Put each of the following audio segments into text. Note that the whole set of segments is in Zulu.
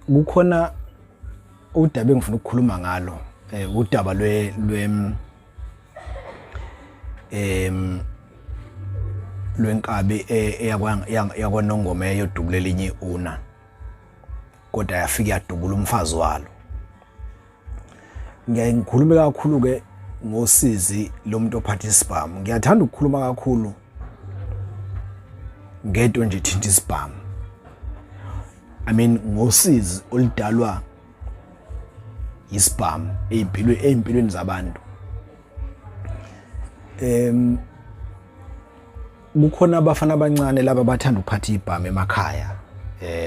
kukhona udaba engifuna ukukhuluma ngalo udaba lwenkabi yakwaNongoma eyodubula elinye una kodwa yafika yadubula umfazi walo. Ngikhulume kakhulu ke ngosizi lomuntu ophatha isibhamu. Ngiyathanda ukukhuluma kakhulu ngento nje thinta isibhamu. I mean ngosizi olidalwa isibhamu ezimpilweni zabantu. Kukhona abafana abancane laba bathanda ukuphatha ibhamu emakhaya.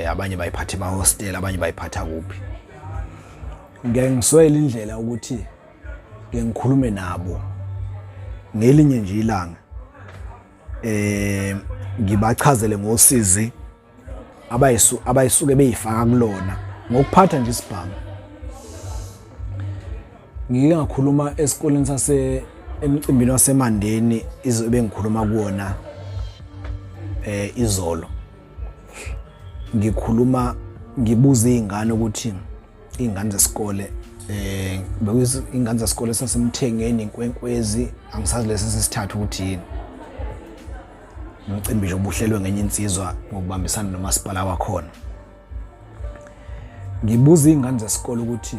Abanye bayiphatha emahostel, abanye bayiphatha kuphi. Ngiyangiswela indlela ukuthi ngikhulume nabo ngelinye nje ilanga. Ngibachazele ngosizi abayisuke beyifaka kulona ngokuphatha nje isibhamu. Ngike ngakhuluma esikoleni emcimbini waseMandeni izobe ngikhuluma kuona izolo. Ngibuza izingane ukuthi izingane zesikole izingane zesikole sasemthengeni inkwenkwezi angisazi lesi sesithathu ukuthi yini. Umcimbi nje obuhlelwe ngenye insizwa ngokubambisana nomasipala wakhona. Ngibuza izingane zesikole ukuthi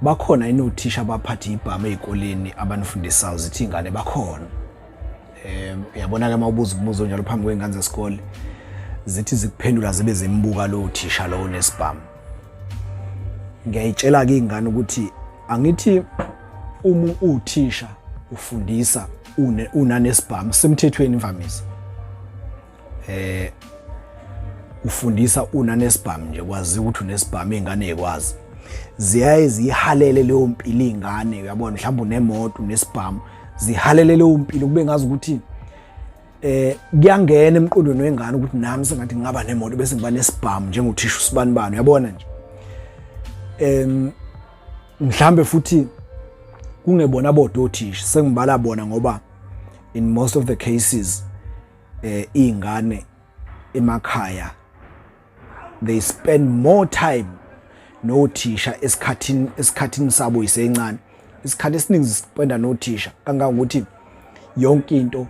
bakhona yini othisha abaphatha ibhamu ezikoleni abanifundisayo zithi ingane bakhona. Uyabona ke mawubuza umbuzo njalo phambi kwezingane zesikole zithi zikuphendula zibe zimbuka lo thisha lo nesibhamu. Ngiyayitshela ke ingane ukuthi angithi uma uthisha ufundisa una nesibhamu semthethweni imvamisa. Ufundisa una nesibhamu nje kwazi ukuthi unesibhamu izingane ezikwazi. Ziyaye zihalele leyo mpilo izingane uyabona mhlawumbe unemoto unesibhamu zihalele leyo mpilo kube ngazi ukuthi kuyangena emqondweni wengane ukuthi nami sengathi ngaba nemoto bese ngiba nesibhamu njengothisha usibanibani uyabona nje. Mhlambe futhi kungebona bodothisha sengibala bona ngoba in most of the cases izingane emakhaya they spend more time nothisha esikhathini sabo isencane. Isikhathi esiningi sispenda nothisha kangangokuthi yonke into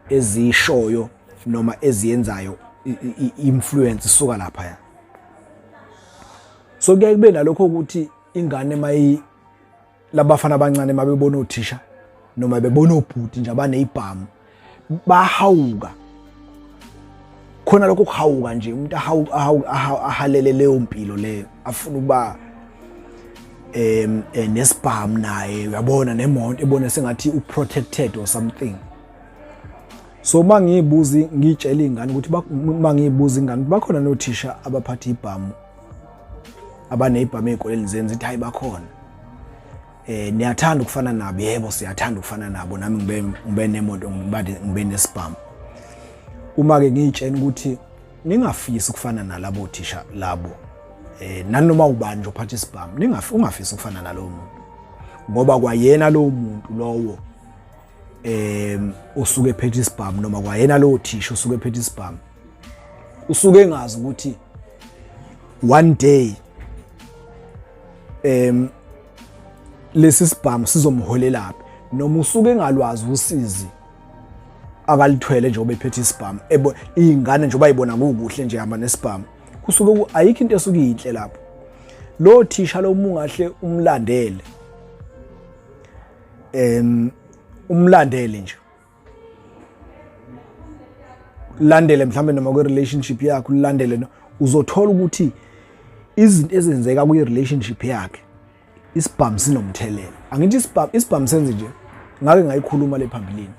ezishoyo noma eziyenzayo influence isuka lapha. So kuyaye kube nalokho ukuthi ingane labafana abancane mabebona othisha noma bebona obhuti nje abanezibhamu bahawuka. Khona lokho kuhawuka nje umuntu ahalele leyo mpilo leyo afuna ukuba nesibhamu naye uyabona nemonto ebona sengathi uprotected or something. So mangiyibuza ngitshela izingane ukuthi mangiyibuza ingane bakhona nothisha abaphatha ibhamu abanezibhamu ezikoleni zenza ithi hayi bakhona. Niyathanda ukufana nabo? Yebo siyathanda ukufana nabo nami ngibe nemoto ngibe nesibhamu. Uma ke ngitshela ukuthi ningafisi ukufana nalabo thisha labo nanoma ubani nje ophatha isibhamu ungafisi ukufana nalowo muntu ngoba kwayena lowo muntu lowo usuke ephethe isibhamu noma kwayena lowo thisha usuke ephethe isibhamu usuke engazi ukuthi one day lesi sibhamu sizomholelaphi noma usuke engalwazi usizi akalithwele nje obephethe isibhamu izingane nje bayibona kukuhle nje hamba nesibhamu kusuke ayikho into esuke yinhle lapho. Lo thisha lo mungahle umlandele nje landele mhlambe noma kwe relationship yakho ulandele uzothola ukuthi izinto ezenzeka kwi relationship yakhe isibhamu sinomthelela. Angithi isibhamu senze nje ngake ngayikhuluma lephambili.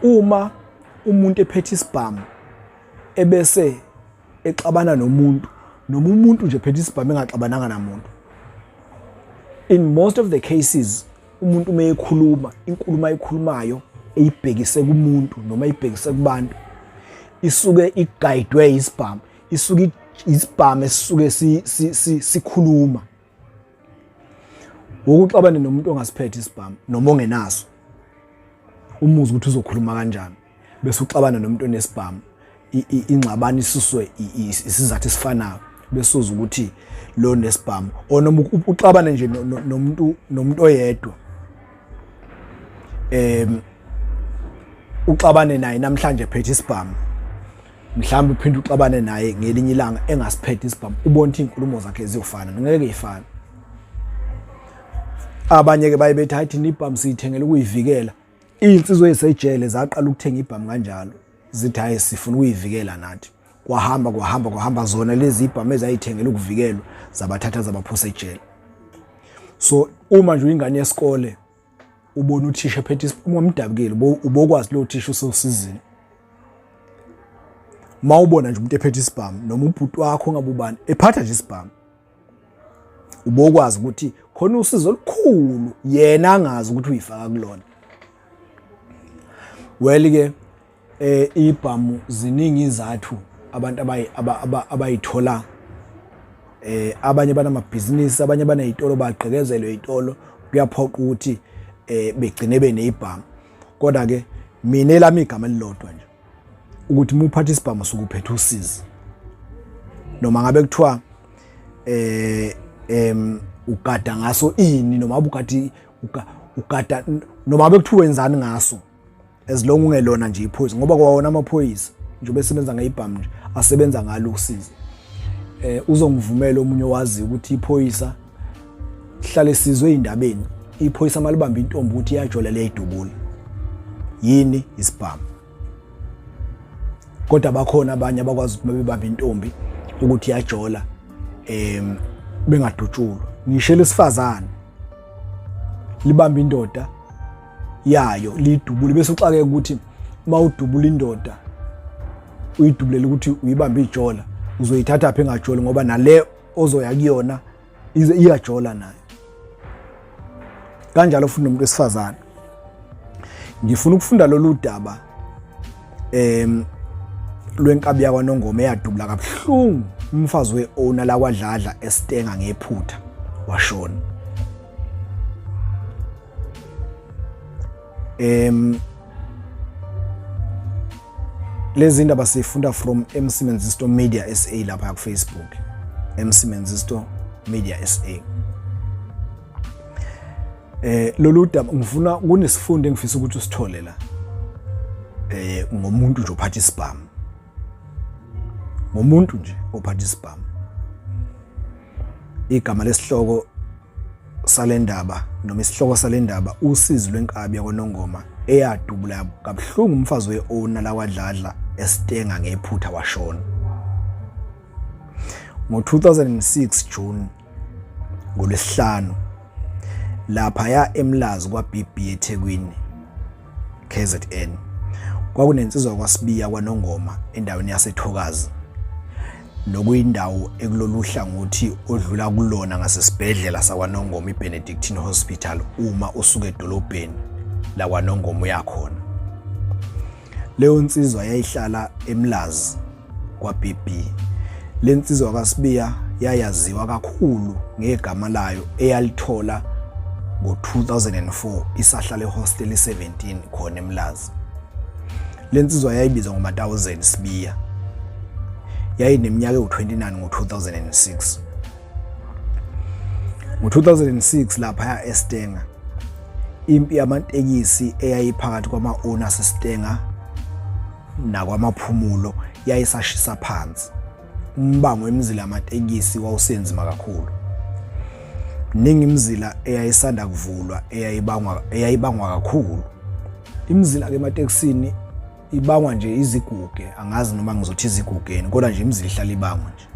Uma umuntu ephethe isibhamu ebese exabana nomuntu noma umuntu nje ephethe isibhamu engaxabananga namuntu, in most of the cases umuntu umeyikhuluma inkulumo ayikhulumayo eyibhekise kumuntu noma eyibhekise kubantu isuke iguidwe isibhamu, isuke isibhamu esisuke sikhuluma. Ukuxabana nomuntu ongasiphethe isibhamu noma ongenaso umuzi ukuthi uzokhuluma kanjani bese uxabana nomuntu onesibhamu ingxabano isuswe isizathu esifanayo besuza ukuthi lo nesibhamu noma uxabane nje nomuntu oyedwa uxabane naye namhlanje phethe isibhamu mhlawumbe uphinde uxabane naye ngelinye ilanga engasiphethe isibhamu ubona ukuthi inkulumo zakhe ziyofana ngeke ifane. Abanye ke baye bethi hayi ibhamu siyithengele ukuyivikela. Insizwe ezisejele zaqala ukuthenga ibhamu kanjalo zithi hayi sifuna ukuyivikela nathi. Kwahamba zona lezi ibhamu ezayithengela ukuvikelwa zabathatha zabaphosa ejele. So uma nje uyingane yesikole ubona uthisha ephethe isibhamu umdabukile ubokwazi lo thisha usosizini. Mawubona nje umuntu ephethe isibhamu noma ubhuti wakho ngabubani ephatha nje isibhamu ubokwazi ukuthi khona usizo olukhulu yena angazi ukuthi uyifaka kulona. Well ke ibhamu ziningi izathu abantu abayithola abanye banamabhizinisi abanye banezitolo baqhekezelwe izitolo kuyaphoqa ukuthi begcine benezibhamu. Kodwa ke mina elami igama elilodwa nje ukuthi muphatha isibhamu sokuphetha usizi noma ngabe kuthiwa ugada ngaso ini noma ubukati ugada noma ngabe kuthiwa wenzani ngaso as long ungelona nje iphoyisa ngoba kwawona amaphoyisa nje besebenza ngeibhamu nje asebenza ngalo usizi. Uzongivumela omunye wazi ukuthi iphoyisa hlale sizwe indabeni iphoyisa malibamba intombi ukuthi iyajola leyidubula yini isibhamu. Kodwa bakhona abanye abakwazi ukuthi bebamba intombi ukuthi iyajola bengadutshulwa. Ngisho lesifazane libamba indoda yayo lidubule bese uxake ukuthi mawudubula indoda uyidubulela ukuthi uyibamba ijola uzoyithatha apha engajola ngoba nale ozoya kuyona iyajola nayo. Kanjalo futhi nomuntu wesifazane ngifuna ukufunda lolu daba lwenkabi yakwaNongoma eyadubula kabuhlungu umfazi weowner la kwaDladla eStenga ngephutha washona. Lezi ndaba sifunda from MC Menzisto Media SA lapha ku Facebook. MC Menzisto Media SA. Lolu daba ngifuna kunesifundo engifisa ukuthi usithole la. Ngomuntu nje ophatha isibhamu. Ngomuntu nje ophatha isibhamu. Igama lesihloko salendaba noma isihloko salendaba usizi lwenkabi yakwaNongoma eyadubula kabuhlungu umfazi weowner la kwaDladla eStenga ngephutha washona. Ngo-2006 June ngolwesihlanu lapha ya eMlazi kwaBB eThekwini KZN kwakunensizwa kwaSibiya kwaNongoma endaweni yaseThokazi nokuyindawo ekulolu hlangothi odlula kulona ngasesibhedlela sakwaNongoma iBenedictine Hospital uma usuka edolobheni la kwaNongoma uyakhona. Leyo nsizwa yayihlala eMlazi kwaBB. Le nsizwa kaSibiya yayaziwa kakhulu ngegama layo eyalithola ngo-2004 isahlala ehostel 17 khona eMlazi. Le nsizwa yayibizwa ngoma-1000 Sibiya. Yayineminyaka ewu-29 ngo-2006. Ngo-2006 lapha eStenga impi yamatekisi eyayiphakathi kwama-owner aseStenga nakwamaphumulo yayisashisa phansi. Umbango wemizila yamatekisi wawusenzima kakhulu. Ningi imizila eyayisanda kuvulwa eyayibangwa kakhulu. Imizila ke ematekisini ibangwa nje iziguge angazi noma ngizothi izigugeni kodwa nje imizila ihlala ibangwa nje.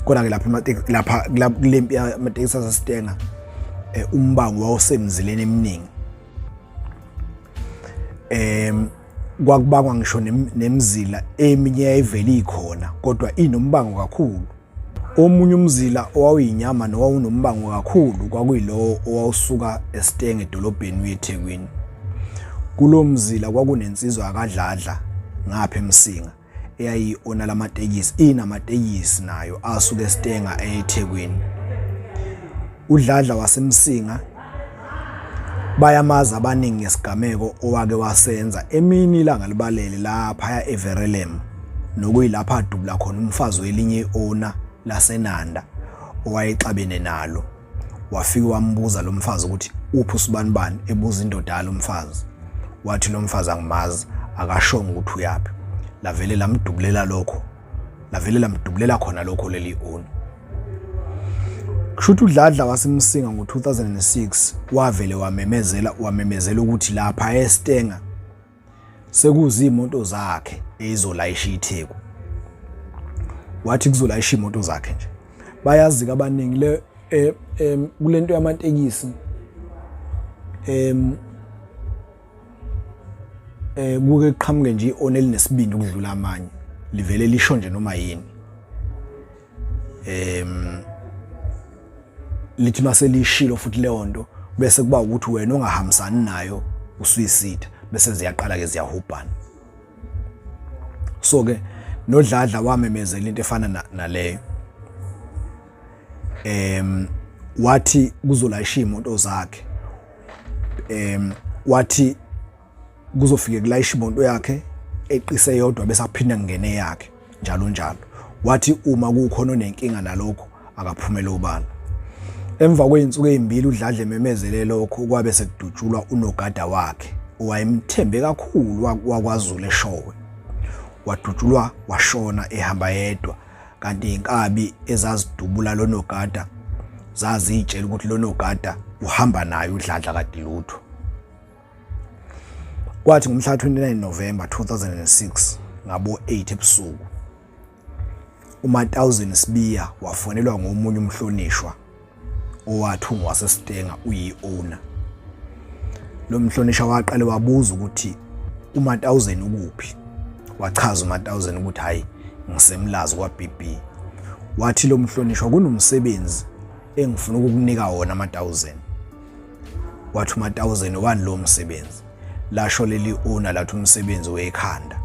Kodwa ke lapha kulempi yamatekisi aseStenga umbango wawusemzileni eminingi. Kwakubangwa ngisho nemizila eminye yayivele ikhona kodwa inombango kakhulu. Omunye umzila owayinyama nowawunombango kakhulu kwakuyilowo owawusuka eStenga edolobheni uyeThekwini. Kulo mzila kwakunensizwa yakaDladla ngapha eMsinga eyayiona lamatekisi inamatekisi nayo asuka eStenga eThekwini. uDladla waseMsinga bayamaza abaningi ngesigameko owake wasenza emini ilanga libalele lapha eVerelem nokuyilapha adubula khona umfazi welinye iowner laseNanda owayexabene nalo. Wafika wambuza lo mfazi ukuthi uphi usibanibani, ebuza indoda yalo mfazi. Wathi lo mfazi angimazi, akashongo ukuthi uyapi. Lavele lamdubulela khona lokho leli owner. Kushuthi uDladla wasemsinga ngo-2006 wavele wamemezela ukuthi lapha eStenga sekuzimoto zakhe ezizolayisha iTheku. Wathi kuzolayisha imoto zakhe nje. Bayazi abaningi kulento yamatekisi kuke qhamuke nje i-owner elinesibindi ukudlula amanye, livele lisho nje noma yini. Lithi mase lishilo futhi leyo nto bese kuba ukuthi wena ongahambisani nayo usuyisitha, bese ziyaqala ke ziyahubhana. So ke noDladla wamemezela into efana naleyo. Wathi kuzolayisha imoto zakhe. Wathi kuzofike kulayisha imoto yakhe eqise yodwa bese aphinda ngene yakhe njalo njalo. Wathi uma kukhona onenkinga nalokho akaphumele obala. Emva kweinsuku ezimbili uDladla ememezele lokho kwabe sekudutshulwa unogada wakhe owayemthembe kakhulu wakwaZulu eShowe. Wadutshulwa washona ehamba yedwa, kanti inkabi ezazidubula lo nogada zazitshela ukuthi lo nogada uhamba naye uDladla kade lutho. Kwathi ngomhla 29 November 2006 ngabo 8 ebusuku uMatawuzeni Sibiya wafonelwa ngomunye umhlonishwa owathungwa waseStenga uyi-owner. Lo mhlonishwa waqale wabuza ukuthi uMatawuzeni ukuphi. Wachaza uMatawuzeni ukuthi hayi ngisemlazi kwaBB. Wathi lo mhlonishwa kunomsebenzi engifuna ukukunika wona Matawuzeni. Wathi uMatawuzeni wani lo msebenzi. Lasho leli owner lathi umsebenzi wekhanda.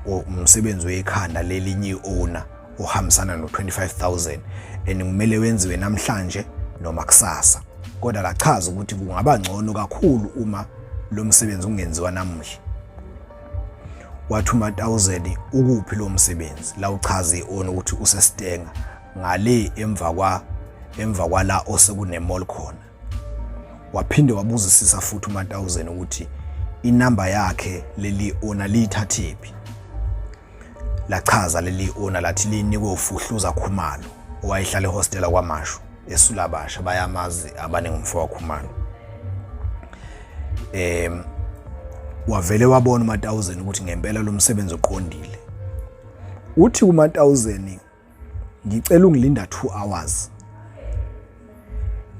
Umsebenzi wekhanda lelinye owner ohambisana no25,000 kumele wenziwe namhlanje noma kusasa. Kodwa lachaza ukuthi kungaba ngcono kakhulu uma lo msebenzi ungenziwa namuhla. Wathi uMatawuzeni ukuphi lo msebenzi. La uchaza iowner ukuthi useStenga ngale emva kwala osekunemall khona. Waphinde wabuzisisa futhi uMatawuzeni ukuthi inamba yakhe leli owner liyithathephi. Lachaza leli owner lathi linikwe uFuhluza Khumalo owayehlala ehostela kwaMashu eSulabasha, bayamazi abaningi umfowabo Khumalo. Wavele wabona uMatawuzeni ukuthi ngempela lo msebenzi uqondile. Uthi uMatawuzeni ngicela ungilinda 2 hours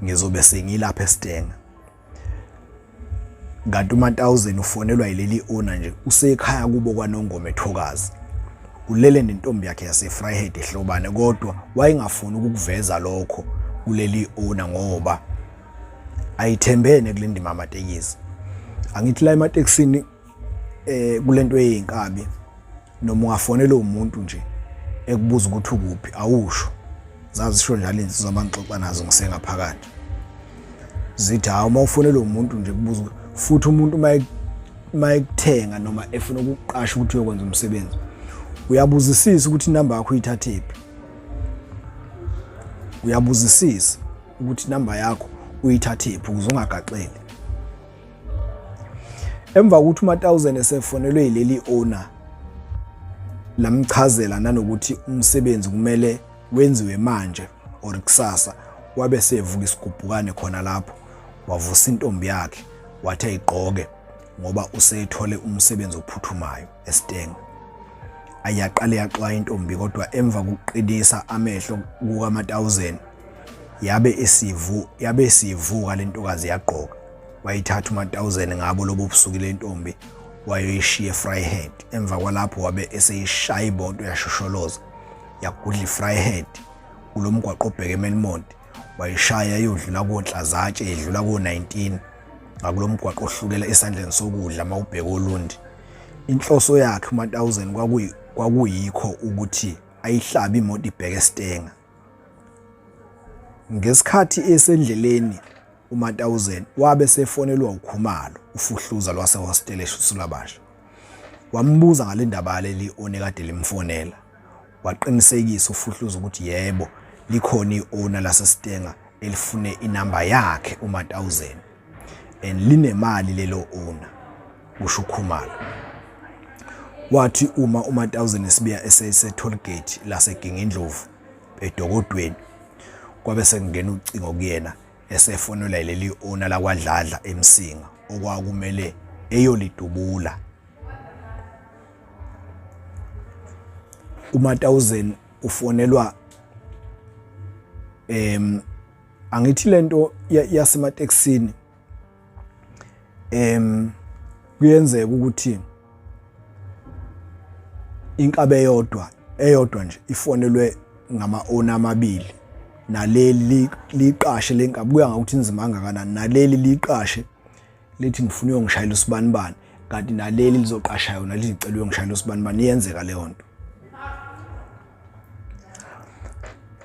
ngizobe sengilapha eStenga. Kanti uMatawuzeni ufonelwa yileli owner nje usekhaya kubo kwaNongoma eThokazi. Ulele nentombi yakhe yaseFryhead ehlobane, kodwa wayengafuni ukukuveza lokho kuleli owner ngoba ayithembene kulendima amatekisi. Angithi la ematekisini kulento eyinkabi noma ungafonela umuntu nje ekubuza ukuthi ukuphi awusho. Zazisho njalo insizwa abangixoxa nazo ngisengaphakathi. Zithi hawo mawufonela umuntu nje kubuza futhi umuntu mayekuthenga noma efuna ukuqasha ukuthi uyokwenza umsebenzi uyabuzisisa ukuthi inamba yakho uyithathephi. Uyabuzisisa ukuthi inamba yakho uyithathephi ukuze ungagaxeli. Emva kokuthi uMatawuzeni esefonelwe yileli owner lamchazela nanokuthi umsebenzi kumele wenziwe manje or kusasa, wabe sevuka isigubhukane khona lapho wavusa intombi yakhe wathi ayigqoke ngoba usethole umsebenzi ophuthumayo eStenga. Ayaqale yaxoxa intombi, kodwa emva kokuqinisa amehlo kukaMatawuzeni yabe esivuka lentokazi yagqoka. Wayithatha uMatawuzeni ngabo lobo busuku lentombi wayoyishiya eFryhead. Emva kwalapho wabe eseyishaya ibonto yashosholoza yagudla iFryhead kulomgwaqo obheke eMelmont. Wayishaya yodlula koNhlazatshe edlula ko19 ngakulomgwaqo ohlukela esandleni sokudla mawubheka oLundi. Inhloso yakhe uMatawuzeni kwakuyikho ukuthi ayihlabe imoto ibheke eStenga. Ngesikhathi esendleleni uMatawuzeni wabe sefonelwa uKhumalo, uFuhluza lwasehostela eSulabasha. Wambuza ngale ndaba leli onekade limfonela. waqinisekisa ufuhluza ukuthi yebo likhona i-owner laseStenga elifune inamba yakhe uMatawuzeni and linemali lelo owner kusho uKhumalo. Wathi uma uMatawuzeni sibiya ese-toll gate laseGingindlovu eDokodweni kwabe sekungena ucingo kuyena esefonela leli owner lakwaDladla eMsinga okwakumele eyolidubula. uMatawuzeni ufonelwa angithi lento yasemateksini kuyenzeka ukuthi inkabe eyodwa nje ifonelwe ngama-owner amabili, naleli liqashe lenkabi kuya ngokuthi inzima kangakanani, naleli liqashe lithi ngifuna uyongishayela usibanibani kanti naleli lizoqasha yona licela uyongishayela usibanibani. Iyenzeka leyo nto.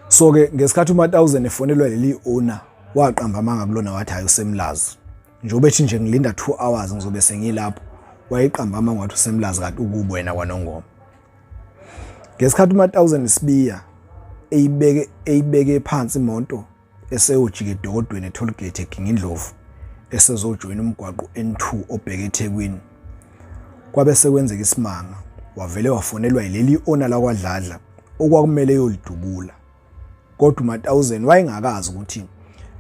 So ke ngesikhathi uMatawuzeni efonelwa leli owner waqamba amanga kulona wathi hayi usemlazi njengoba ethi nje ngilinda 2 hours ngizobe sengilapho. Wayiqamba amanga wathi usemlazi kanti ukubo wena kwaNongoma. Ngesikhathi uMatawuzeni sibiya eyibeke phansi imoto eseyojika eDokodweni etoll gate eGingindlovu esezojoyina umgwaqo N2 obheke eThekwini, kwabe sekwenzeka isimanga wavele wafonelwa yileli owner lakwaDladla okwakumele yolidubula. Kodwa uMatawuzeni wayengakazi ukuthi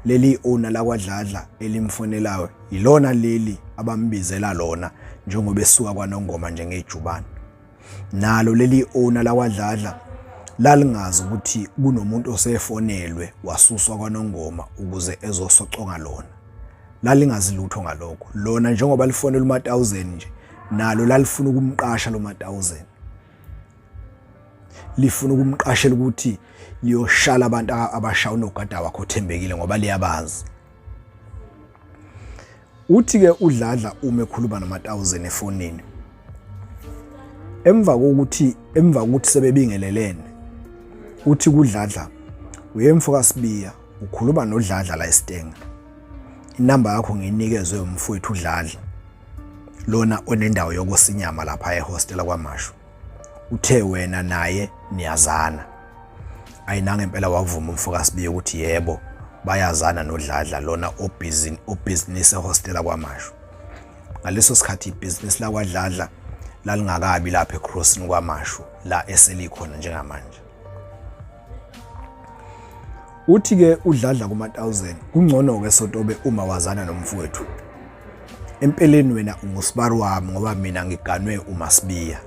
leli owner lakwaDladla elimfonelayo yilona leli abambizela lona njengoba esuka kwaNongoma njengejubane. Nalo leli owner lakwaDladla lalingazi ukuthi kunomuntu osefonelwe wasuswa kwaNongoma ukuze ezosoconga lona. Lalingazi lutho ngalokho. Lona njengoba lifonela uMatawuzeni nje nalo lalifuna ukumqasha lo Matawuzeni. Lifuna ukumqashela ukuthi liyoshala abantu abashaya unogada wakhe othembekile ngoba liyabazi. Uthi ke uDladla uma ekhuluma noMatawuzeni efonini emva kokuthi sebebingelelene, uthi kuDladla uyemfoka sibiya ukhuluma noDladla la eStenga. Inamba yakho nginikezwe umfowethu uDladla lona onendawo yokosinyama lapha ehostela kwaMashu. Uthe wena naye niyazana. Ayinanga impela wavuma umfoka sibiya ukuthi yebo bayazana noDladla lona obusiness ehostela kwaMashu. Ngaleso sikhathi ibusiness la kwaDladla lalingakabi lapha eCrossing kwaMashu la eselikhona njengamanje. Uthi ke uDladla kuMatawuzeni kungcono ke sotobe uma wazana nomfowethu. Empeleni wena ungusibari wami ngoba mina ngiganwe uMasibiya.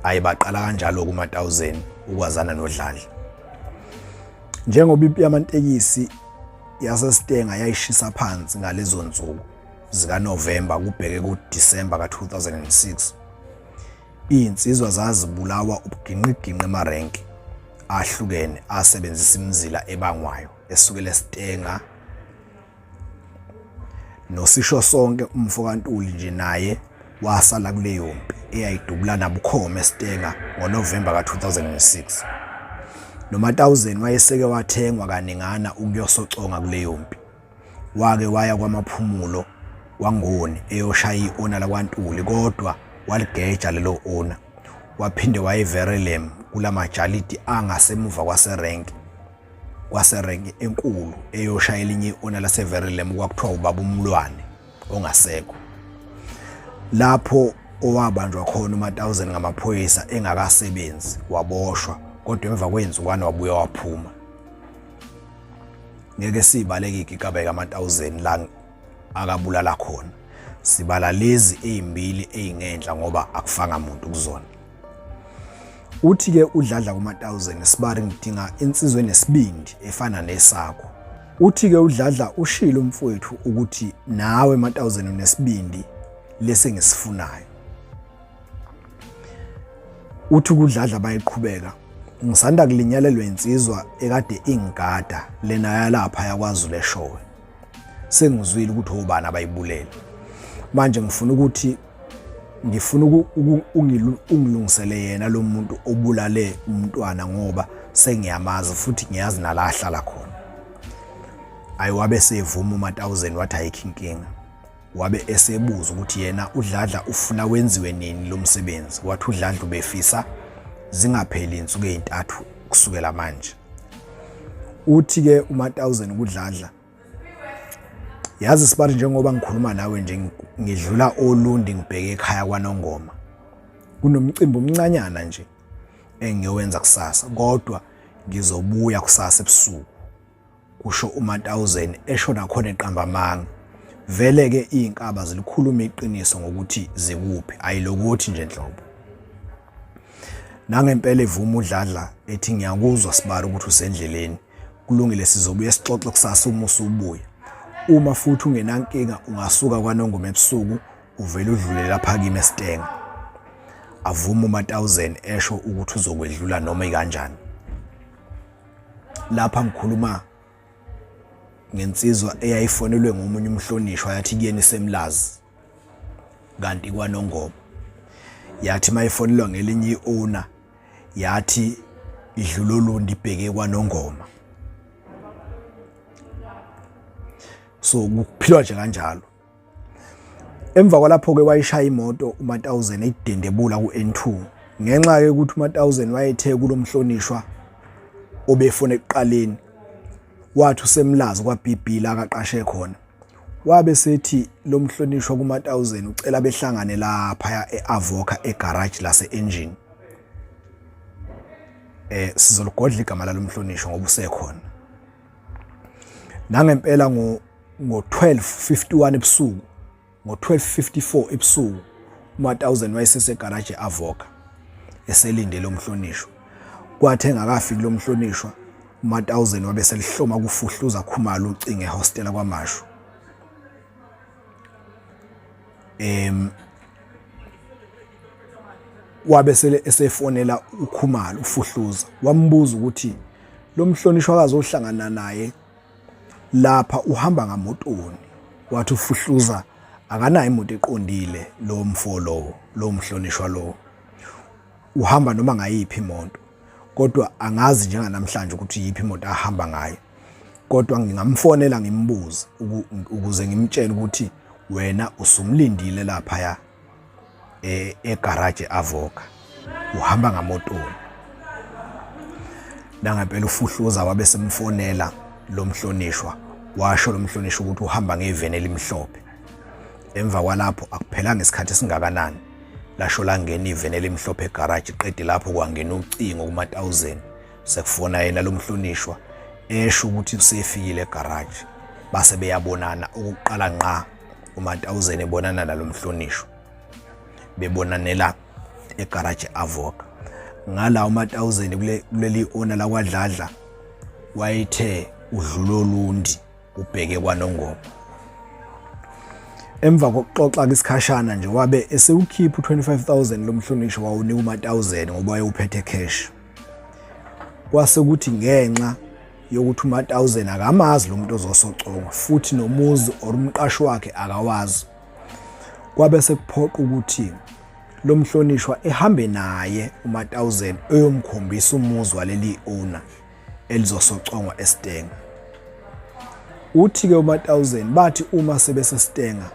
Ayibaqala kanjalo kuMatawuzeni ukwazana noDladla. Njengoba impi yamantekisi yaseStenga yayishisa phansi ngalezo nsuku zikaNovember kubheke kuDisemba ka2006. Insizwa zazibulawa ubuginqiginqe emarenki ahlukene asebenzisa imizila ebangwayo esukela eStenga. Nosisho sonke umfokaNtuli nje naye wasala kuleyo mpi eyayidubulana bukhoma eStenga ngoNovember ka2006. noMatawuzeni wayeseke wathengwa kaningana ukuyosoconga kuleyo mpi. Wake waya kwamaphumulo wangoni eyoshaya i-owner lakwaNtuli kodwa waligeja lelo owner. Waphinde wayeverelem kulamajalidi angasemuva kwaserenki enkulu eyoshaya elinye i-owner laseverelem kwakuthiwa ubaba uMlwane ongasekho. Lapho owabanjwa khona uMatawuzeni ngamaphoyisa engakasebenzi waboshwa kodwa emva kwenzukwana wabuya waphuma. Ngeke sibaleke igigaba kaMatawuzeni la akabulala khona. Sibala lezi ezimbili ezingenhla ngoba akufanga umuntu kuzona. Uthi ke uDladla kuMatawuzeni sibari ngidinga insizwe nesibindi efana nesakho. Uthi ke uDladla ushilo umfowethu ukuthi nawe Matawuzeni unesibindi lese ngisifunayo. Uthi kuDladla bayiqhubeka ngisanda kulinyalelwa insizwa ekade ingigada lena yalapha yakwaZulu eShowe. Sengizwile ukuthi obani abayibulele. Manje ngifuna ungilungisele yena lo muntu obulale umntwana ngoba sengiyamazi futhi ngiyazi nalahlala khona. Ayiwabe sevuma uMatawuzeni wathi ayikho inkinga. Wabe esebuza ukuthi yena uDladla ufuna wenziwe nini lo msebenzi. Wathi uDladla ubefisa zingapheli insuku ezintathu kusukela manje. Uthi ke uMatawuzeni kudladla, yazi sibathi njengoba ngikhuluma nawe nje ngidlula oLundi ngibheke ekhaya kwaNongoma, kunomcimbi omncanyana nje engiyowenza kusasa, kodwa ngizobuya kusasa ebusuku, kusho uMatawuzeni esho nakhona eqambamanga. Vele ke izinkaba zilikhuluma iqiniso ngokuthi zikuphi, ayilokuthi nje nhlobo. Nangempela evuma uDladla ethi ngiyakuzwa Sibali ukuthi usendleleni, kulungile sizobuya sixoxe kusasa uma usubuya. Uma futhi ungenankinga ungasuka kwaNongoma ebusuku uvele udlule lapha kimi eStenga. Avuma uMatawuzeni esho ukuthi uzokwedlula noma ikanjani. Lapha ngikhuluma ngensizwa eyayifonelwe ngomunye umhlonishwa yathi kuyena isemlazi kanti kwaNongoma. Yathi mayifonelwa ngelinye iowner yathi idlula oLundi ibheke kwaNongoma. So kuphilwa nje kanjalo. Emva kwalapho ke wayishaya imoto uMatawuzeni eyidendebula ku-N2 ngenxa ke ukuthi uMatawuzeni wayethe kulomhlonishwa obefona ekuqaleni wathi usemlazi kwaBB la akaqashe khona. Wabe sethi lo mhlonishwa kuMatawuzeni ucela behlangane lapha eAvoca egarage lase-engine. Sizoligodla igama lalo mhlonishwa ngoba usekhona. Nangempela ngo-12:51 ebusuku, ngo-12:54 ebusuku uMatawuzeni wayesesegarage eAvoca eselinde lo mhlonishwa. Kwathi engakafiki lo mhlonishwa uMatawuzeni wabe selihloma kufuhluza Khumalo ucingo ehostela kwaMashu. Wabe esefonela uKhumalo ufuhluza wambuza ukuthi lo mhlonishwa akazohlangana naye lapha uhamba ngamotoni. Wathi ufuhluza akanayo imoto eqondile lo mfolo lo mhlonishwa lo, uhamba noma ngayiphi imoto, kodwa angazi njenga namhlanje ukuthi yiphi imoto ahamba ngayo, kodwa ngingamfonela ngimbuze ukuze ngimtshele ukuthi wena usumlindile lapha egarage eAvoca uhamba ngamotoni. Nangempela ufuhluza wabe semfonela lo mhlonishwa, washo lo mhlonishwa ukuthi uhamba ngeveni elimhlophe. Emva kwalapho akuphelanga isikhathi esingakanani lasho langena iveni elimhlophe egarage. Qede lapho kwangena ucingo kuMatawuzeni sekufona yena lo mhlonishwa esho ukuthi usefikile egarage. Base beyabonana ukuqala nqa uMatawuzeni ebonana nalo mhlonishwa, bebonanela egarage eAvoca. Ngala uMatawuzeni kuleli owner la kwaDladla wayethe udlula oLundi ubheke kwaNongoma. Emva kokuxoxa isikhashana nje wabe esewukhipha u25,000 lo mhlonishwa wawunika uMatawuzeni ngoba wayewuphethe cash. Kwase kuthi ngenxa yokuthi uMatawuzeni akamazi lo muntu ozosocongwa futhi nomuzi orumqashi wakhe akawazi, kwabe sekuphoqa ukuthi lo mhlonishwa ehambe naye uMatawuzeni eyomkhombisa umuzi waleli owner elizosocongwa eStenga. Uthi ke uMatawuzeni bathi uma sebeseStenga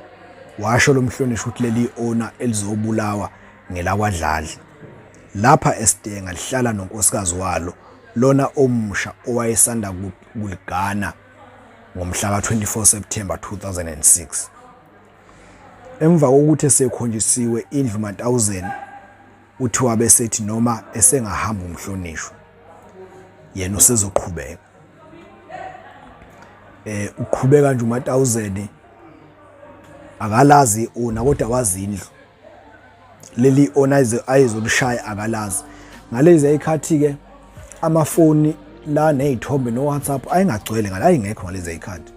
washo lo mhlonishwa ukuthi leli owner elizobulawa ngelakwaDladla lapha eStenga lihlala nonkosikazi walo lona omusha owayesanda kuligana ngomhla ka-24 September 2006. Emva kokuthi esekhonjisiwe indlu uMatawuzeni uthi wabe sethi noma esengahamba umhlonishwa yena usezoqhubeka. Uqhubeka nje uMatawuzeni akalazi ona kodwa wazi indlu leli ona ayizolishaya akalazi. Ngalezi ayikhathi ke amafoni la nezithombe no WhatsApp ayengagcwele ngala ayingekho ngalezi ayikhathi.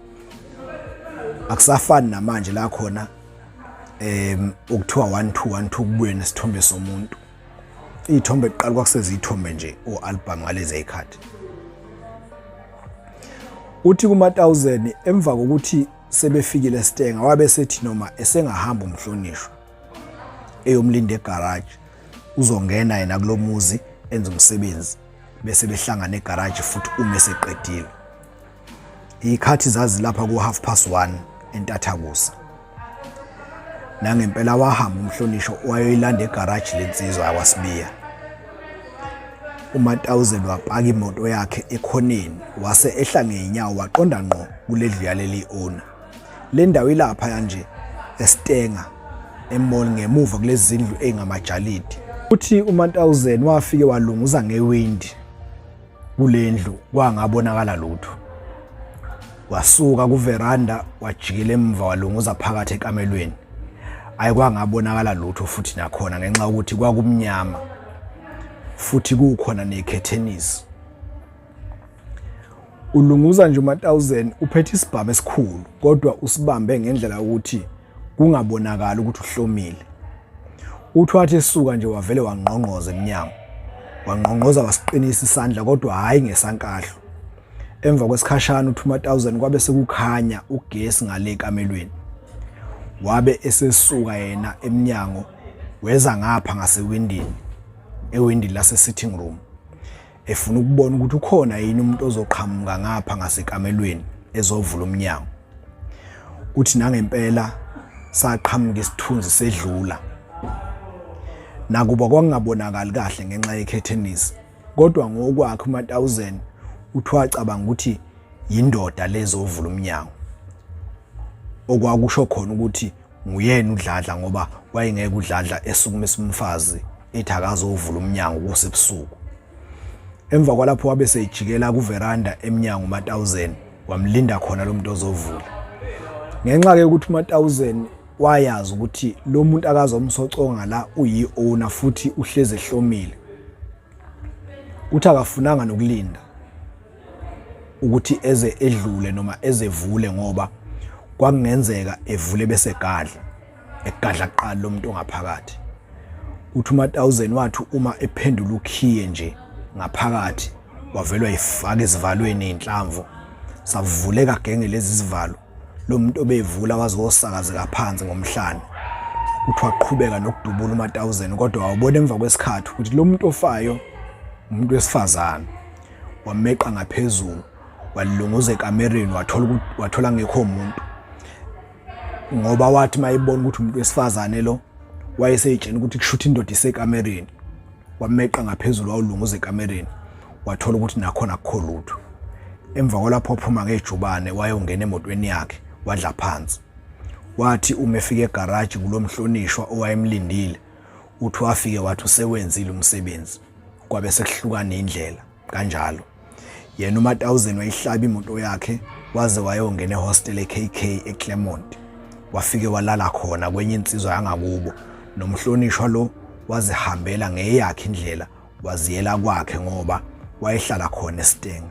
Akusafani namanje la khona ukuthiwa 1212 kubuye nesithombe somuntu. Izithombe eqala kwakusezithombe nje o-album ngalezi ayikhathi. Uthi kuMatawuzeni emva kokuthi sebefikile eStenga wabe sethi noma esengahamba umhlonishwa eyomlinda egarage uzongena yena kulomuzi enza umsebenzi bese behlangana egarage futhi uma eseqedile. Ikhathi zazi lapha ku1:30 entathakusa. Nangempela wahamba umhlonishwa wayoyilanda egarage lensizwa yakwaSibiya. uMatawuzeni wapaka imoto yakhe ekhoneni wase ehla ngeenyawo waqonda ngqo kuledlu yaleli owner. Le ndawo ilapha kanje eStenga emall ngemuva kulezi zindlu ezingamajalidi. Uthi uMatawuzeni wafike walunguza ngewindi kulendlu kwangabonakala lutho. Wasuka kuveranda wajikela emva walunguza phakathi ekamelweni. Ayikwangabonakala lutho futhi nakhona ngenxa ukuthi kwakumnyama futhi kukhona necurtains. Ulunguza nje uMatawuzeni uphethe isibhamu esikhulu kodwa usibambe ngendlela ukuthi kungabonakala ukuthi uhlomile. Uthi wathi esuka nje wavele wangqongqoza eminyango. Wangqongqoza wasiqinisa isandla kodwa hayi ngesankahlo. Emva kwesikhashana uthi uMatawuzeni kwabe sekukhanya ugesi ngale ekamelweni. Wabe esesuka yena eminyango weza ngapha ngasewindini, ewindini lase sitting room, efuna ukubona ukuthi ukhona yini umuntu ozoqhamuka ngapha ngasekamelweni ezovula umnyango. Uthi nangempela saqhamuka isithunzi sedlula. Nakuba kwangabonakali kahle ngenxa yecurtains, kodwa ngokwakhe uMatawuzeni uthi wacabanga ukuthi yindoda lezovula umnyango. Okwakusho khona ukuthi nguyena uDladla ngoba wayengeke uDladla esukumisa umfazi ethi akazovula umnyango kusebusuku. Emva kwalapho wabe sejikela kuveranda eminyango uMatawuzeni wamlinda khona lo muntu ozovula. Ngenxa ke ukuthi uMatawuzeni wayazi ukuthi lo muntu akazomsoconga la uyi-owner futhi uhleze ehlomile. Uthi akafunanga nokulinda ukuthi eze edlule noma ezevule ngoba kwakungenzeka evule bese egadla kuqala lo muntu ongaphakathi. Uthi uMatawuzeni wathi uma ephendula ukhiye nje ngaphakathi wavelwa yifaka esivalweni inhlamvu savuleka genge lezi zivalo. Lo muntu obevula wazosakazeka phansi ngomhlanje. Uthi waqhubeka nokudubula uMatawuzeni kodwa wabona emva kwesikhathi ukuthi lo muntu ofayo umuntu wesifazane. Wameqa ngaphezulu walunguza ekamereni wathola ngekho umuntu. Ngoba wathi mayibona ukuthi umuntu wesifazane lo wayeseyitshena ukuthi kushuthi indoda isekamereni. Wameqa ngaphezulu wawulunguza ekamereni wathola ukuthi nakhona akukho lutho. Emva kwalapho waphuma ngejubane wayongena emotweni yakhe wadla phansi. Wathi uma efika egarage kulomhlonishwa owayemlindile uthi wafike wathi usewenzile umsebenzi. Kwabe sekuhlukana indlela kanjalo. Yena uMatawuzeni wayihlaba imoto yakhe waze wayongena ehostel eKK eClermont. Wafike walala khona kwenye insizwa yangakubo. Nomhlonishwa lo wazihambela ngeyakhe indlela waziyela kwakhe ngoba wayehlala khona eStenga.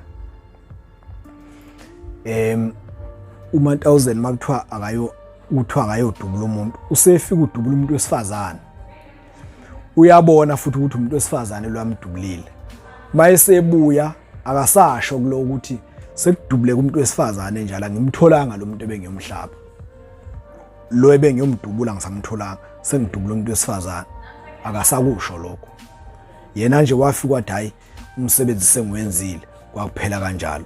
uMatawuzeni makuthiwa akayodubula umuntu usefika udubula umuntu wesifazane. Uyabona futhi ukuthi umuntu wesifazane lo yamdubulile. Mayesebuya akasasho kulo ukuthi sekudubule kumuntu wesifazane njalo ngimtholanga lo muntu ebengiyomhlaba. Lo ebengiyomdubula ngisamtholanga sengidubula umuntu wesifazane. Akasakusho lokho. Yena nje wafika wathi hayi umsebenzi sengiwenzile kwakuphela kanjalo.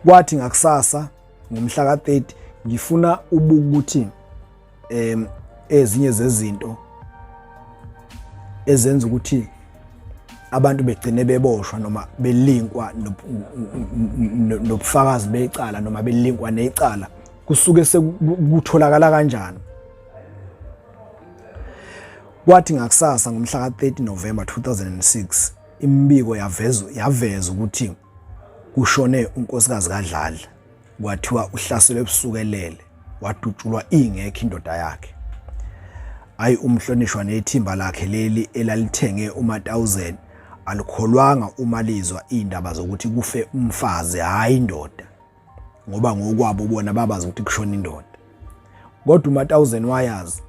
Wathi ngakusasa ngomhla ka30 ngifuna ubuka ukuthi ezinye zezinto ezenza ukuthi abantu begcine beboshwa noma belinkwa nobufakazi becala noma belinkwa necala kusuke sekutholakala kanjani. Wathi ngakusasa ngomhla ka30 November 2006 imbiko yaveza ukuthi kushone unkosikazi kaDladla kwathiwa uhlaselwe ebusukelele wadutshulwa ingekho indoda yakhe. Ayi umhlonishwa nethimba lakhe leli elalithenge uMatawuzeni alikholwanga uma lizwa indaba zokuthi kufe umfazi hayi indoda ngoba ngokwabo bona babazi ukuthi kushona indoda. Kodwa uMatawuzeni wayazi.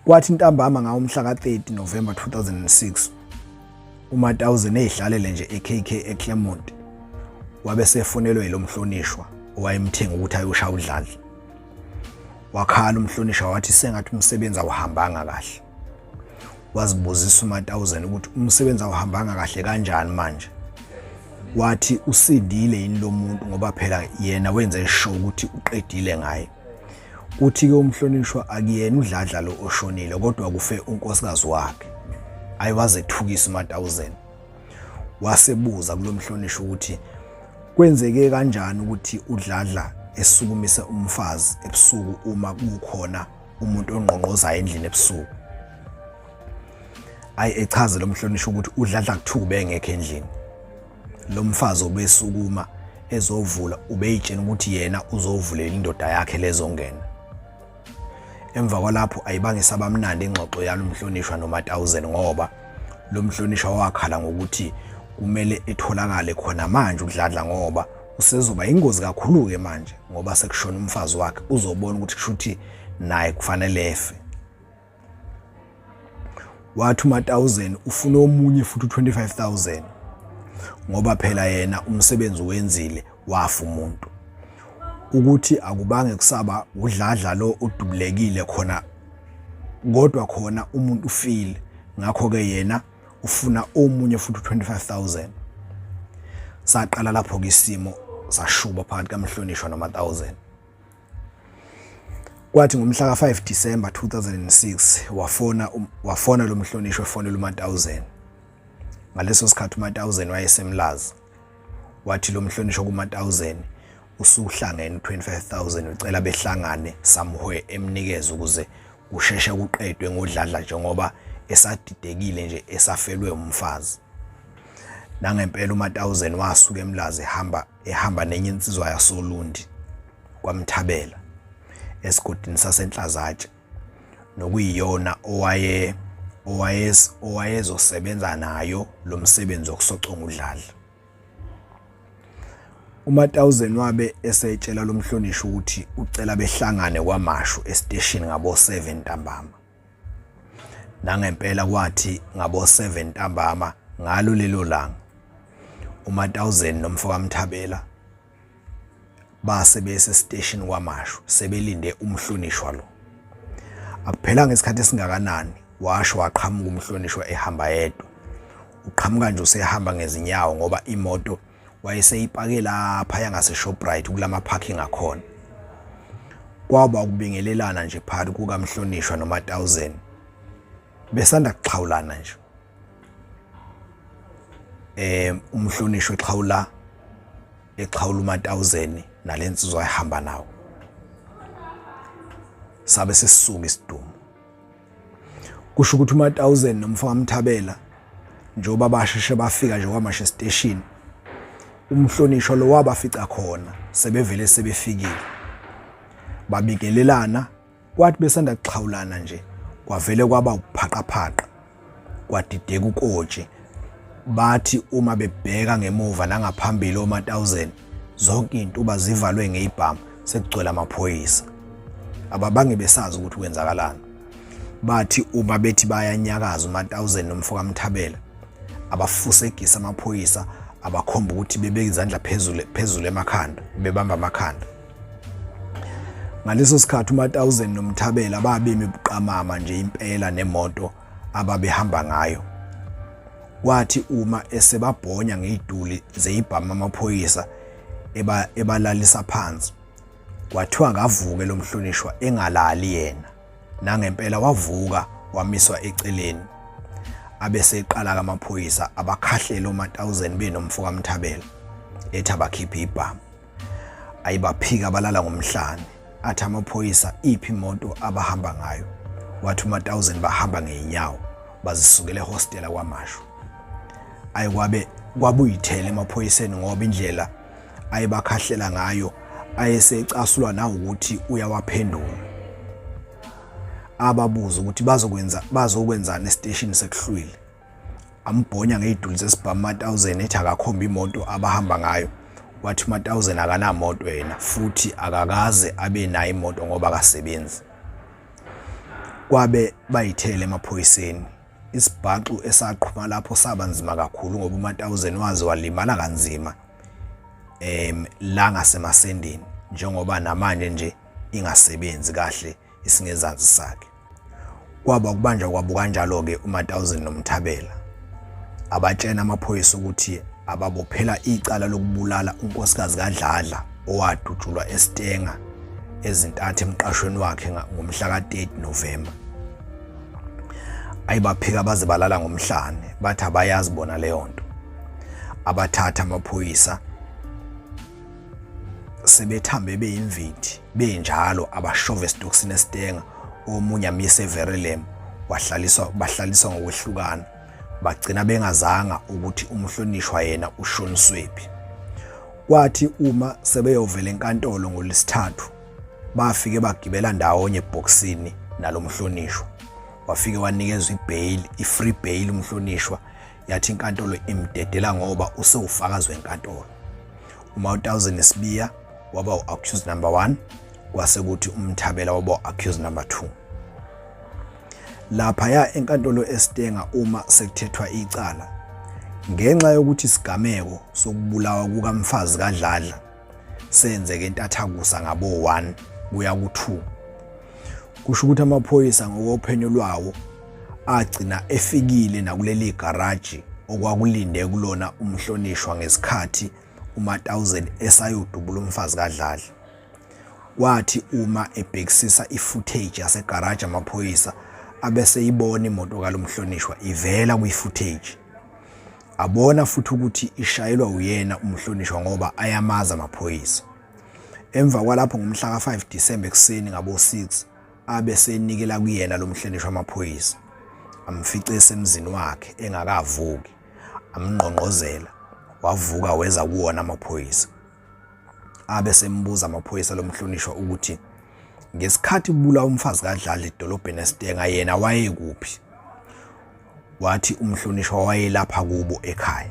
Kwathi intambama ngawo umhla ka30 November 2006 uMatawuzeni ehlalele nje eKK eClermont wabe sefonelwe yilomhlonishwa owayemthenga ukuthi ayoshaya uDladla. Wakhala umhlonishwa wathi sengathi umsebenzi awuhambanga kahle. Wazibuzisa uMatawuzeni ukuthi umsebenzi awuhambanga kahle kanjani manje. Wathi usindile yini lo muntu ngoba phela yena wenze show ukuthi uqedile ngaye. uthi-ke umhlonishwa akuyena uDladla lo oshonile kodwa kufe unkosikazi wakhe. Ayiwaze ethukisa uMatawuzeni. Wasebuza kulo mhlonishwa ukuthi kwenzeke kanjani ukuthi uDladla esukumise umfazi ebusuku uma kukhona umuntu ongqongqozayo endlini ebusuku. Echaze lo mhlonishwa ukuthi uDladla kuthuka bengekho endlini. Lo mfazi obesukuma ezovula ubeyitshena ukuthi yena uzovulela indoda yakhe lezongena. Emva kwalapho ayibange sabamnandi ingxoxo yalo mhlonishwa noMatawuzeni ngoba lo mhlonishwa wakhala ngokuthi kumele etholakale khona manje uDladla ngoba usezoba ingozi kakhulu ke manje ngoba sekushona umfazi wakhe uzobona ukuthi kushuthi naye kufanele efe. Wathi uMatawuzeni ufuna omunye futhi u25,000 ngoba phela yena umsebenzi wenzile wafa umuntu. Ukuthi akubange kusaba uDladla lo udubulekile khona kodwa khona umuntu ufile ngakho ke yena ufuna omunye futhi u25,000. Saqala lapho ke isimo sashuba phakathi kaMhlonishwa noMatawuzeni. Kwathi ngomhla ka5 December 2006 wafona lo Mhlonishwa efonela uMatawuzeni. Ngaleso sikhathi uMatawuzeni wayesemlazi. Wathi lo Mhlonishwa kuMatawuzeni usuhlangene 25,000 ucela behlangane samhwe emnikeza ukuze kusheshe kuqedwe ngoDladla njengoba esadidekile nje esafelwe umfazi. Nangempela uMatawuzeni wasuka emlazi ehamba nenye insizwa yasoLundi kwaMthabela esigodini sasenhlazatshe nokuyiyona owayezosebenza nayo lo msebenzi wokusoconga uDladla. uMatawuzeni wabe esetshela lo Mhlonishwa ukuthi ucela behlangane kwaMashu estation ngabo7 ntambama. Nangempela kwathi ngabo7 ntambama ngalo lelo langa uMatawuzeni nomfowabo kaMthabela base bese station kwaMashu sebelinde umhlonishwa lo. Akuphela ngesikhathi esingakanani washo waqhamuka umhlonishwa ehamba yedwa. Uqhamuka nje usehamba ngezinyawo ngoba imoto wayeseyipake lapha yangase Shoprite kulama parking akhona. Kwaba ukubingelelana nje phakathi kukaMhlonishwa noMatawuzeni. Besanda kuxhawulana nje. Umhlonishwa exhawula uMatawuzeni nalensizwa ayihamba nawo. Sabe sesisuka isidumo. Kusho ukuthi uMatawuzeni nomfowabo kaMthabela njengoba basheshe bafika nje kwaMashu station. Umhlonishwa lo wabafica khona sebevele sebefikile. Babikelelana kwathi besanda kuxhawulana nje kwavele kwaba uphaqaphaqa. Kwadideka ukoji. Bathi uma bebheka ngemuva nangaphambili oMatawuzeni zonke into bazivalwe ngezibhamu sekugcwele amaphoyisa. Ababange besazi ukuthi kwenzakalani. Bathi uma bethi bayanyakaza uMatawuzeni nomfowabo kaMthabela abafuse egisa amaphoyisa abakhomba ukuthi bebeke izandla phezulu emakhanda bebamba amakhanda. Ngaleso sikhathi uMatawuzeni noMthabela babemi buqamama nje impela nemoto ababehamba ngayo. Wathi uma esebabhonya ngeziduli zezibhamu amaphoyisa ebalalisa phansi kwathiwa ngavuke lo Mhlonishwa engalali yena. Nangempela wavuka wamiswa eceleni. Abese eqala kamaphoyisa abakhahlela uMatawuzeni benomfowabo kaMthabela ethi abakhipha ibhamu. Ayibaphika abalala ngomhlane. Athi amaphoyisa iphi imoto abahamba ngayo. Wathi uMatawuzeni bahamba ngeenyawo bazisukele ehostela kwaMashu. Kwabuyithele emaphoyiseni ngoba indlela ayibakhahlela ngayo ayesecasulwa na ukuthi uyawaphendula. Ababuza ukuthi bazokwenzana estation sekuhlwile. Ambhonya ngeziduli zesibhamu uMatawuzeni ethi akakhomba imoto abahamba ngayo. Wathi uMatawuzeni akanamoto yena futhi akakaze abe nayo imoto ngoba akasebenzi. Kwabe bayithele emaphoyiseni. Isibhaxu esaqhuma lapho sabanzima kakhulu ngoba uMatawuzeni waze walimala kanzima la ngasemasendeni njengoba namanje nje ingasebenzi kahle isingezansi sakhe. Kwaba kubanjwa kwabo kanjalo ke uMatawuzeni noMthabela. Abatshena amaphoyisa ukuthi ababophela icala lokubulala unkosikazi kaDladla owadutshulwa eStenga ezintathu emqashweni wakhe ngomhla ka-3 November. Ayibaphika baze balala ngomhlane bathi abayazi bona leyo nto. Abathatha amaphoyisa sebethambe beyimvithi benjalo abashove esitokisini esitenga omunye amise Verulam bahlaliswa ngokwehlukana bagcina bengazanga ukuthi umhlonishwa yena ushoniswephi. Kwathi uma sebeyovela enkantolo ngoLesithathu bafike bagibela ndawonye ebhokisini nalomhlonishwa. Wafike wanikezwa i-free bail umhlonishwa yathi inkantolo imdedela ngoba usewufakazi wenkantolo. Uma-1000 Sibiya waba u-accused number 1 kwase kuthi uMthabela waba u-accused number 2. Laphaya enkantolo esitenga uma sekuthethwa icala ngenxa yokuthi isigameko sokubulawa kukamfazi kaDladla senzeke entathakusa ngabo 1 kuya ku2. Kusho ukuthi amaphoyisa ngokophenyo lwawo agcina efikile nakuleli garage okwakulinde kulona umhlonishwa ngesikhathi uma-1000 esayodubula umfazi kaDladla. Kwathi uma ebhekisisa i-footage yasegaraji amaphoyisa abese ibona imoto kalomhlonishwa ivela kwi-footage. Abona futhi ukuthi ishayelwa uyena umhlonishwa ngoba ayamaza amaphoyisa. Emva kwalapho ngomhla ka-5 Disemba ekseni ngabo 6 abese enikela kuyena lomhlonishwa amaphoyisa. Amfice esemzini wakhe engakavuki, amngqongqozela, wavuka weza kuwona amaphoyisa. Abese embuza amaphoyisa lomhlonishwa ukuthi ngesikhathi kubulawa umfazi kaDladla edolobheni esitenga yena wayekuphi. Wathi umhlonishwa wayelapha kubo ekhaya.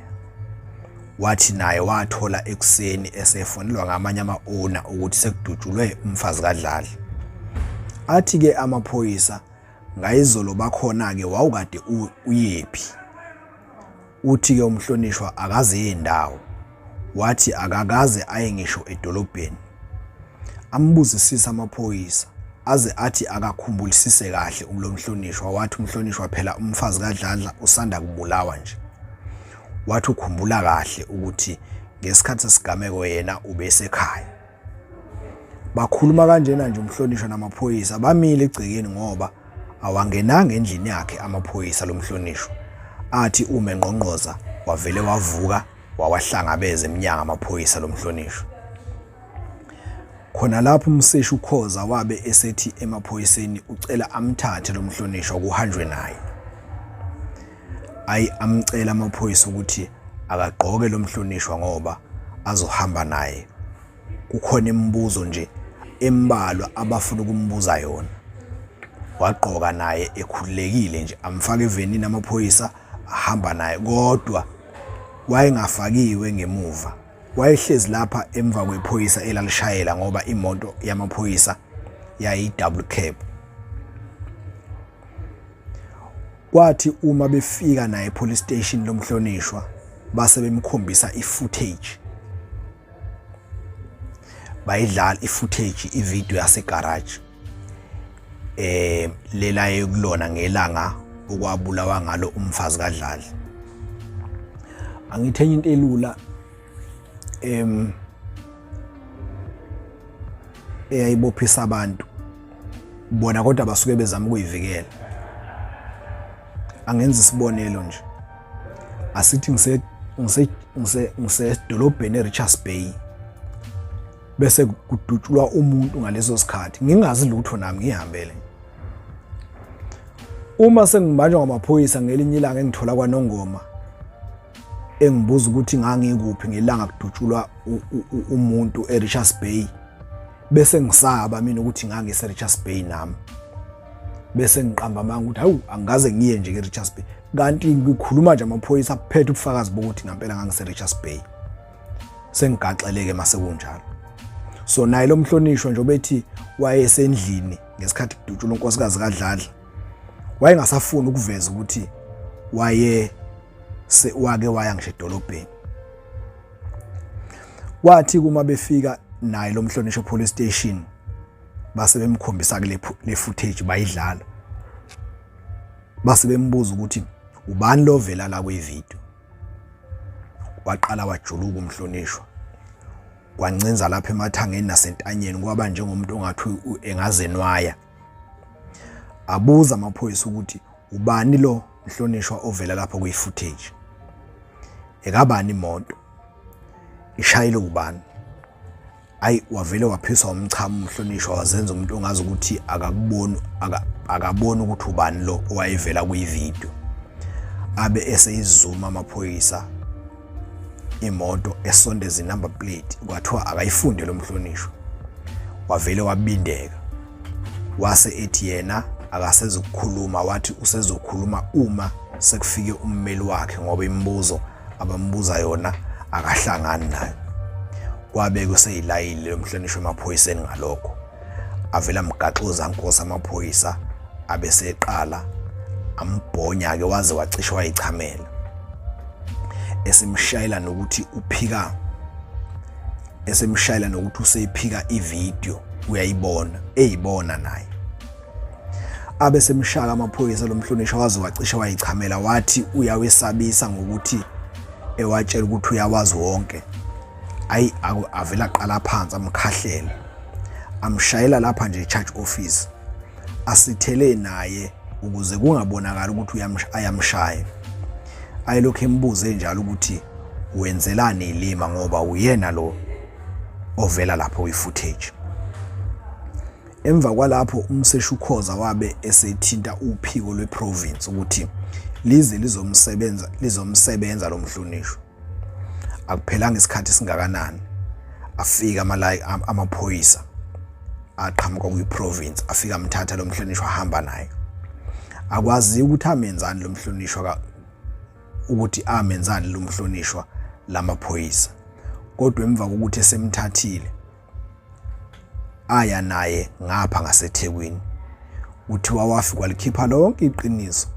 Wathi naye wathola ekseni esefonelwa ngamanye ama-owner ukuthi sekudutshulwe umfazi kaDladla. Athi-ke amaphoyisa ngayizolo bakhona-ke wawukade uyephi. Uthi-ke umhlonishwa akaze indawo. Wathi akakaze aye ngisho edolobheni. Ambuzisisa amaphoyisa aze athi akakhumbulise kahle umhlonishwa. Wathi umhlonishwa phela umfazi kaDladla usanda kubulawa nje. Wathi ukhumbula kahle ukuthi ngesikhathi sesigameko yena ubesekhaya. Bakhuluma kanjena nje umhlonishwa namaphoyisa bamile egcekeni ngoba awangenanga endlini yakhe amaphoyisa lomhlonishwa. Athi uma engqongqoza wavele wavuka wawahlangabeza eminyango amaphoyisa lomhlonishwa. Khona lapho umseshi uKhoza wabe esethi emaphoyiseni ucela amthathe lomhlonishwa kuhanjwe naye. Amcela amaphoyisa ukuthi akagqoke lomhlonishwa ngoba azohamba naye. Kukhona imibuzo nje embalwa abafuna ukumbuza yona. Wagqoka naye ekhululekile nje amfaka evenini amaphoyisa ahamba naye kodwa wayengafakiwe ngemuva. Wayehlezi lapha emva kwephoyisa elalishayela ngoba imoto yamaphoyisa yayi-double cab. Kwathi uma befika naye police station lomhlonishwa base bemkhombisa i-footage. Bayidlala i-footage i-video yasegarage. Lela yekulona ngelanga okwabulawa ngalo umfazi kaDladla. Angithenye into elula eyayibophisa abantu bona kodwa basuke bezama ukuyivikela. Angenza isibonelo nje. Asithi ngisedolobheni eRichards Bay bese kudutshulwa umuntu ngaleso sikhathi ngingazi lutho nami ngihambele. Uma sengibanjwa ngamaphoyisa ngelinye ilanga engithola kwaNongoma engibuza ukuthi ngangikuphi ngelanga kudutshulwa umuntu eRichards Bay bese ngisaba mina ukuthi ngangiseRichards Bay nami. Bese ngiqamba amanga ukuthi hawu angaze ngiye nje eRichards Bay kanti ngikhuluma nje amaphoyisa aphethe ubufakazi bokuthi ngempela ngangiseRichards Bay. Sengigaxeleke mase kunjalo. So naye lo mhlonishwa nje obethi wayesendlini ngesikhathi kudutshulwa unkosikazi kaDladla wayengasafuni ukuveza ukuthi wake waya ngisho edolobheni. Kwathi kuma befika naye lo mhlonishwa police station base bemkhombisa le footage bayidlala. Base bembuza ukuthi ubani lo vela la kwevideo. Waqala wajuluka umhlonishwa. kwancenza lapha emathangeni nasentanyeni kwaba njengomuntu ongathi engazenwaya. Abuza amaphoyisa ukuthi ubani lo mhlonishwa ovela lapha kwi-footage, ekabani imoto, ishayile ubani. Ayi wavele waphiswa umchamo umhlonishwa wazenza umuntu ongazi ukuthi akaboni ukuthi ubani lo owayevela kwi-video. Abe eseyizuma amaphoyisa imoto esondeza number plate kwathiwa akayifunde lo mhlonishwa. Wavele wabindeka wase ethi yena akasezokukhuluma, wathi usezokhuluma uma sekufike ummeli wakhe ngoba imibuzo abambuza yona akahlangani nayo. Kwabe kuseyilayile lo mhlonishwa emaphoyiseni ngalokho. Avela mgaxoza Nkosi amaphoyisa abese eqala ambhonya ke waze wacishwa wayichamela. Esimshayela nokuthi uphika, esemshayela nokuthi useyiphika ivideo uyayibona naye. Abe semshaka amaphoyisa lo mhlonishwa waze wacisha wayichamela, wathi uyawesabisa ngokuthi ewatshela ukuthi uyawazi wonke. Ayi avela aqala phansi amkhahlela, amshayela lapha nje church office, asithele naye ukuze kungabonakala ukuthi ayamshaya. Ayilokho embuze njalo ukuthi wenzelani ilima ngoba uyena lo ovela lapho kwi-footage. Emva kwalapho umseshi uKhoza wabe esethinta uphiko lweprovince ukuthi lize lizomsebenza lo mhlonishwa. Akuphelanga isikhathi singakanani afika amaphoyisa aqhamuka kwi-province, afika amthatha lo mhlonishwa ahamba naye. Akwazi ukuthi amenzani lo mhlonishwa ukuthi amenzani lo mhlonishwa lamaphoyisa, kodwa emva kokuthi esemthathile aya naye ngapha ngaseThekwini. Uthiwa wafika walikhipha lonke iqiniso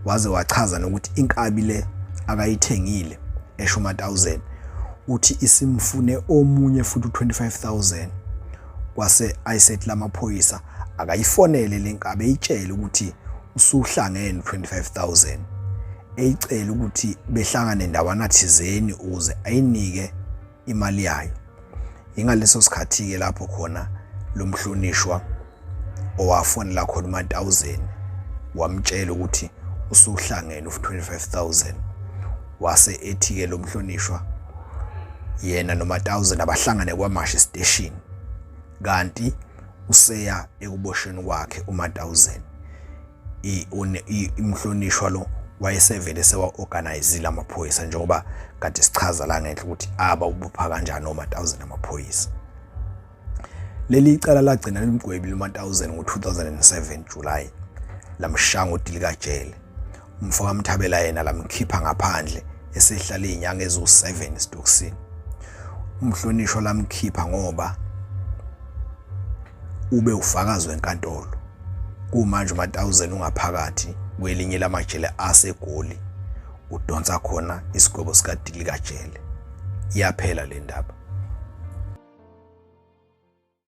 waze wachaza nokuthi inkabi le akayithengile esho 1000 uthi isimfune omunye futhi 25000. Kwase ayisethi lamaphoyisa akayifonele lenkabi eyitshela ukuthi usuhlangene 25000, eyicela ukuthi behlangane ndawana thizeni ukuze ayinike imali yayo. Ingaleso sikhathi ke lapho khona lo mhlonishwa owafonela khona 1000 wamtshela ukuthi usuhlangene u25000. Wase ethi ke lo mhlonishwa yena no 1000 abahlangane kwaMashi station, kanti useya ekuboshweni kwakhe u1000. Imhlonishwa lo wayesevele sewa-organize amaphoyisa njengoba kade sichaza la ngenhla ukuthi ubupha kanjani no1000 amaphoyisa. Leli icala lagcina limgwebi lo1000 ngo-2007 July, lamshanga udilika jele. Umfo kaMthabela yena lamkhipha ngaphandle esehlala izinyanga ezu7 esitokisini. Umhlonishwa lamkhipha ngoba ube ufakazi wenkantolo. Kumanje 1000 ungaphakathi kwelinye lamajele aseGoli udonsa khona isigwebo sikadilika jele. Iyaphela le ndaba.